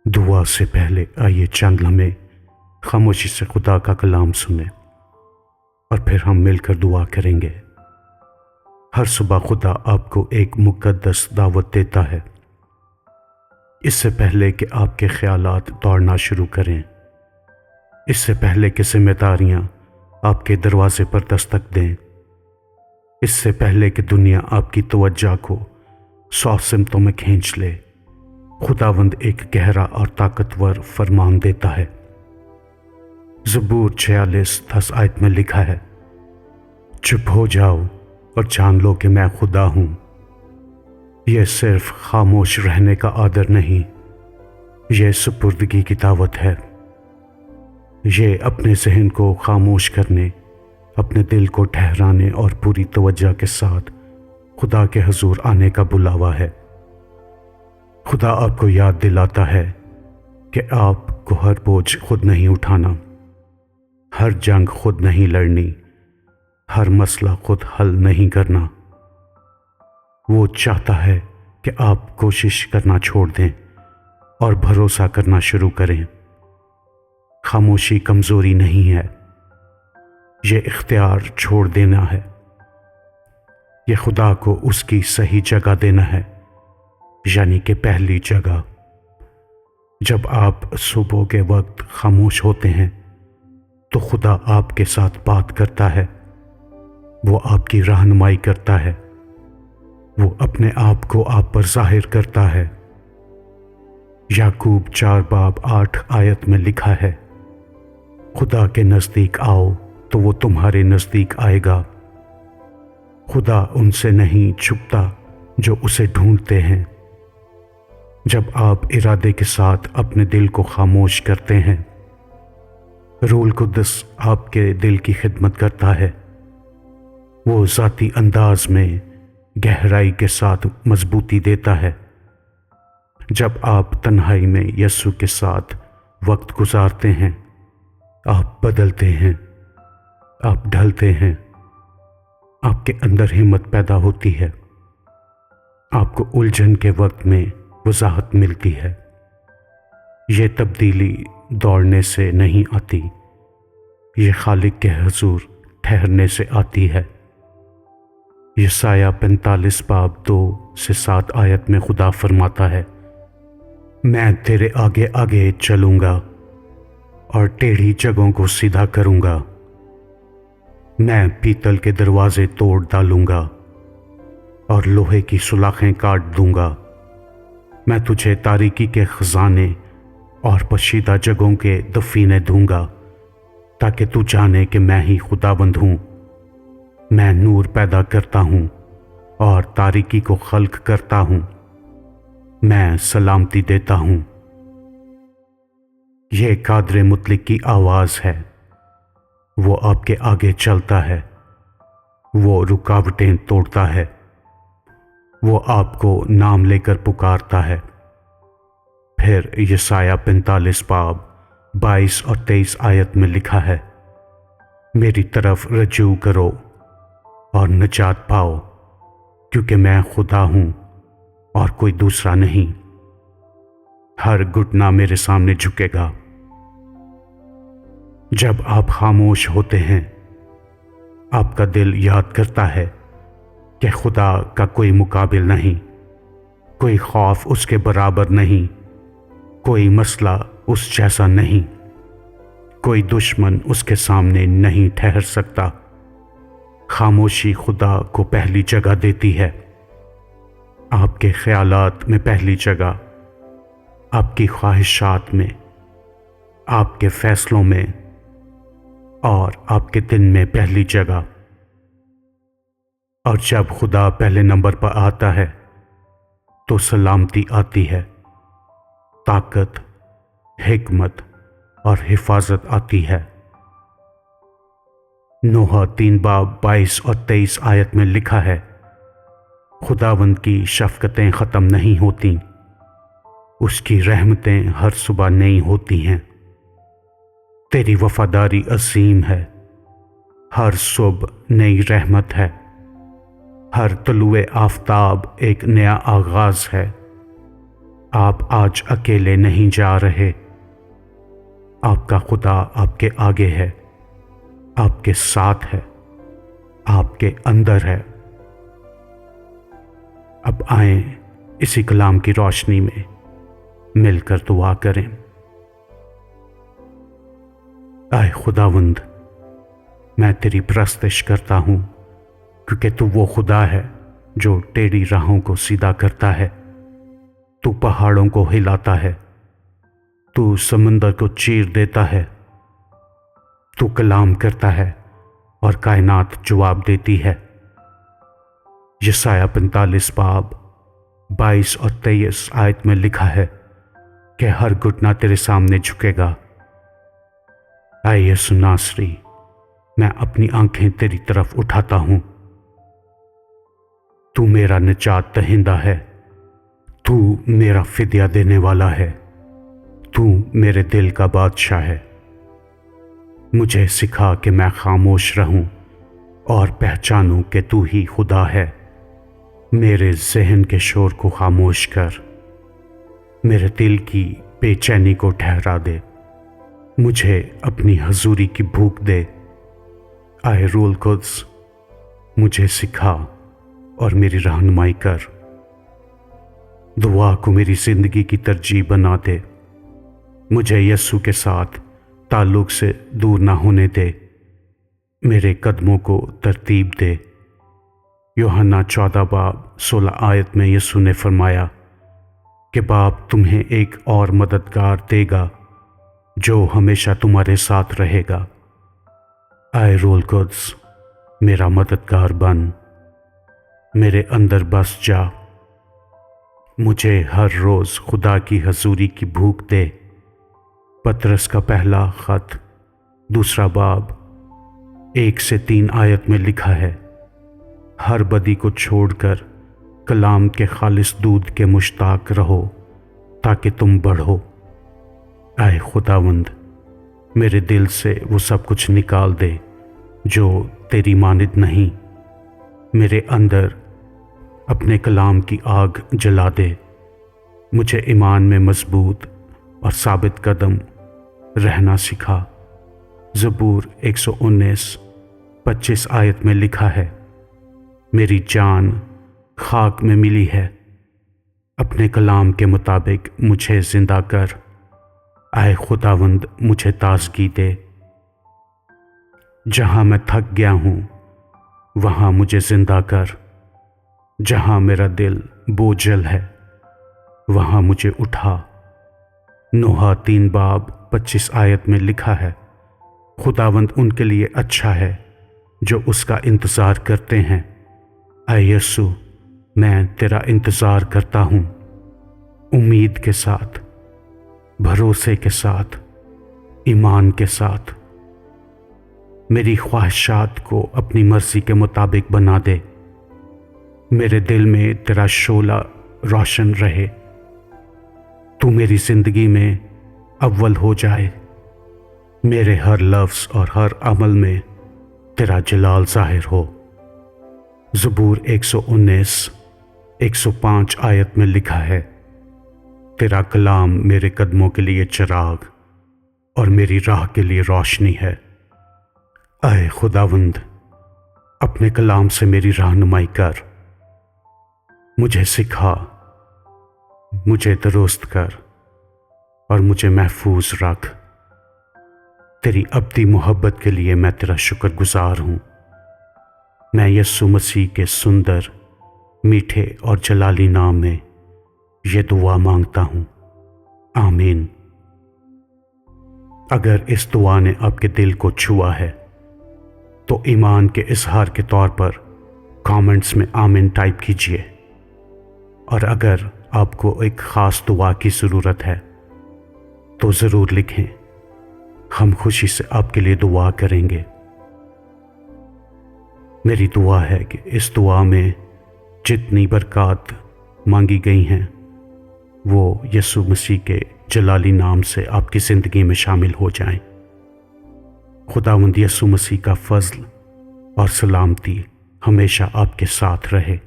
दुआ से पहले आइए चंद लम्हे खामोशी से खुदा का कलाम सुने और फिर हम मिलकर दुआ करेंगे। हर सुबह खुदा आपको एक मुकद्दस दावत देता है। इससे पहले कि आपके ख्यालात दौड़ना शुरू करें, इससे पहले कि जिम्मेदारियां आपके दरवाजे पर दस्तक दें, इससे पहले कि दुनिया आपकी तवज्जो को 100 सिमतों में खींच ले, खुदावंद एक गहरा और ताकतवर फरमान देता है। ज़बूर 46:10 आयत में लिखा है, चुप हो जाओ और जान लो कि मैं खुदा हूं। यह सिर्फ खामोश रहने का आदर नहीं, यह सुपुर्दगी की दावत है। यह अपने जहन को खामोश करने, अपने दिल को ठहराने और पूरी तवज्जो के साथ खुदा के हुजूर आने का बुलावा है। खुदा आपको याद दिलाता है कि आपको हर बोझ खुद नहीं उठाना, हर जंग खुद नहीं लड़नी, हर मसला खुद हल नहीं करना। वो चाहता है कि आप कोशिश करना छोड़ दें और भरोसा करना शुरू करें। खामोशी कमजोरी नहीं है, ये इख्तियार छोड़ देना है। ये खुदा को उसकी सही जगह देना है, यानी कि पहली जगह। जब आप सुबह के वक्त खामोश होते हैं तो खुदा आपके साथ बात करता है, वो आपकी रहनुमाई करता है, वो अपने आप को आप पर जाहिर करता है। याकूब 4:8 आयत में लिखा है, खुदा के नज़दीक आओ तो वो तुम्हारे नज़दीक आएगा। खुदा उनसे नहीं छुपता जो उसे ढूंढते हैं। जब आप इरादे के साथ अपने दिल को खामोश करते हैं, रूहुल कुद्दस आपके दिल की खिदमत करता है। वो ज़ाती अंदाज में गहराई के साथ मजबूती देता है। जब आप तन्हाई में यीशु के साथ वक्त गुजारते हैं, आप बदलते हैं, आप ढलते हैं, आपके अंदर हिम्मत पैदा होती है, आपको उलझन के वक्त में वजाहत मिलती है। ये तब्दीली दौड़ने से नहीं आती, ये खालिक के हुजूर ठहरने से आती है। यशायाह 45:2-7 आयत में खुदा फरमाता है, मैं तेरे आगे आगे चलूंगा और टेढ़ी जगहों को सीधा करूंगा। मैं पीतल के दरवाजे तोड़ डालूंगा और लोहे की सुलाखें काट दूंगा। मैं तुझे तारीकी के खजाने और पशीदा जगहों के दफीने दूंगा, ताकि तू जाने कि मैं ही खुदाबंद हूं। मैं नूर पैदा करता हूं और तारीकी को खल्क करता हूं। मैं सलामती देता हूं। यह कादरे मुतलिक की आवाज है। वो आपके आगे चलता है, वो रुकावटें तोड़ता है, वो आपको नाम लेकर पुकारता है। फिर यशायाह 45:22 और 23 आयत में लिखा है, मेरी तरफ रजू करो और निजात पाओ, क्योंकि मैं खुदा हूं और कोई दूसरा नहीं। हर घुटना मेरे सामने झुकेगा। जब आप खामोश होते हैं, आपका दिल याद करता है कि खुदा का कोई मुकाबिल नहीं, कोई खौफ उसके बराबर नहीं, कोई मसला उस जैसा नहीं, कोई दुश्मन उसके सामने नहीं ठहर सकता। खामोशी खुदा को पहली जगह देती है, आपके ख्यालात में पहली जगह, आपकी ख्वाहिशात में, आपके फैसलों में और आपके दिन में पहली जगह। और जब खुदा पहले नंबर पर आता है तो सलामती आती है, ताकत, हिकमत और हिफाजत आती है। नूह 3:22 और 23 आयत में लिखा है, खुदावंद की शफ़क़तें ख़त्म नहीं होती, उसकी रहमतें हर सुबह नई होती हैं। तेरी वफादारी असीम है, हर सुबह नई रहमत है, हर तलुए आफताब एक नया आगाज है। आप आज अकेले नहीं जा रहे। आपका खुदा आपके आगे है, आपके साथ है, आपके अंदर है। अब आए इसी कलाम की रोशनी में मिलकर दुआ करें। आए खुदावंद, मैं तेरी परस्तिश करता हूँ, क्योंकि तू वो खुदा है जो टेढ़ी राहों को सीधा करता है। तू पहाड़ों को हिलाता है, तू समंदर को चीर देता है। तू कलाम करता है और कायनात जवाब देती है। यशायाह 45 बाब 22 और 23 आयत में लिखा है कि हर घुटना तेरे सामने झुकेगा। आए यीशु नासरी, मैं अपनी आंखें तेरी तरफ उठाता हूं। तू मेरा निजात दहिंदा है, तू मेरा फिदिया देने वाला है, तू मेरे दिल का बादशाह है। मुझे सिखा कि मैं खामोश रहूं और पहचानूं कि तू ही खुदा है। मेरे जहन के शोर को खामोश कर, मेरे दिल की बेचैनी को ठहरा दे। मुझे अपनी हजूरी की भूख दे। आए रूल कुद्स, मुझे सिखा और मेरी रहनुमाई कर। दुआ को मेरी जिंदगी की तरजीह बना दे। मुझे यस्सु के साथ ताल्लुक से दूर ना होने दे। मेरे कदमों को तरतीब दे। यूहन्ना 14 बाब 16 आयत में यस्सु ने फरमाया कि बाप तुम्हें एक और मददगार देगा जो हमेशा तुम्हारे साथ रहेगा। आए रोल कुद्स, मेरा मददगार बन, मेरे अंदर बस जा। मुझे हर रोज खुदा की हजूरी की भूख दे। पतरस का पहला खत 2 बाब 1 से 3 आयत में लिखा है, हर बदी को छोड़कर कलाम के खालिस दूध के मुश्ताक रहो ताकि तुम बढ़ो। आए खुदावंद, मेरे दिल से वो सब कुछ निकाल दे जो तेरी मानिद नहीं। मेरे अंदर अपने कलाम की आग जला दे। मुझे ईमान में मजबूत और साबित कदम रहना सिखा। ज़बूर 119 25 आयत में लिखा है, मेरी जान खाक में मिली है, अपने कलाम के मुताबिक मुझे जिंदा कर। आए खुदावंद, मुझे ताजगी दे। जहां मैं थक गया हूं वहां मुझे जिंदा कर। जहां मेरा दिल बोझल है वहां मुझे उठा। नूह 3 बाब 25 आयत में लिखा है, खुदावंद उनके लिए अच्छा है जो उसका इंतज़ार करते हैं। आए यस्सु, मैं तेरा इंतज़ार करता हूँ, उम्मीद के साथ, भरोसे के साथ, ईमान के साथ। मेरी ख्वाहिशात को अपनी मर्जी के मुताबिक बना दे। मेरे दिल में तेरा शोला रोशन रहे। तू मेरी जिंदगी में अव्वल हो जाए। मेरे हर लफ्ज़ और हर अमल में तेरा जलाल जाहिर हो। ज़बूर 119 105 आयत में लिखा है, तेरा कलाम मेरे कदमों के लिए चिराग और मेरी राह के लिए रोशनी है। आए खुदावंद, अपने कलाम से मेरी रहनुमाई कर। मुझे सिखा, मुझे दुरुस्त कर और मुझे महफूज रख। तेरी अब्दी मोहब्बत के लिए मैं तेरा शुक्रगुजार हूँ। मैं यीशु मसीह के सुंदर, मीठे और जलाली नाम में ये दुआ मांगता हूँ, आमीन। अगर इस दुआ ने आपके दिल को छुआ है तो ईमान के इजहार के तौर पर कमेंट्स में आमीन टाइप कीजिए। और अगर आपको एक ख़ास दुआ की ज़रूरत है तो ज़रूर लिखें, हम खुशी से आपके लिए दुआ करेंगे। मेरी दुआ है कि इस दुआ में जितनी बरकत मांगी गई हैं वो यीशु मसीह के जलाली नाम से आपकी ज़िंदगी में शामिल हो जाएं। खुदावंद यीशु मसीह का फजल और सलामती हमेशा आपके साथ रहे।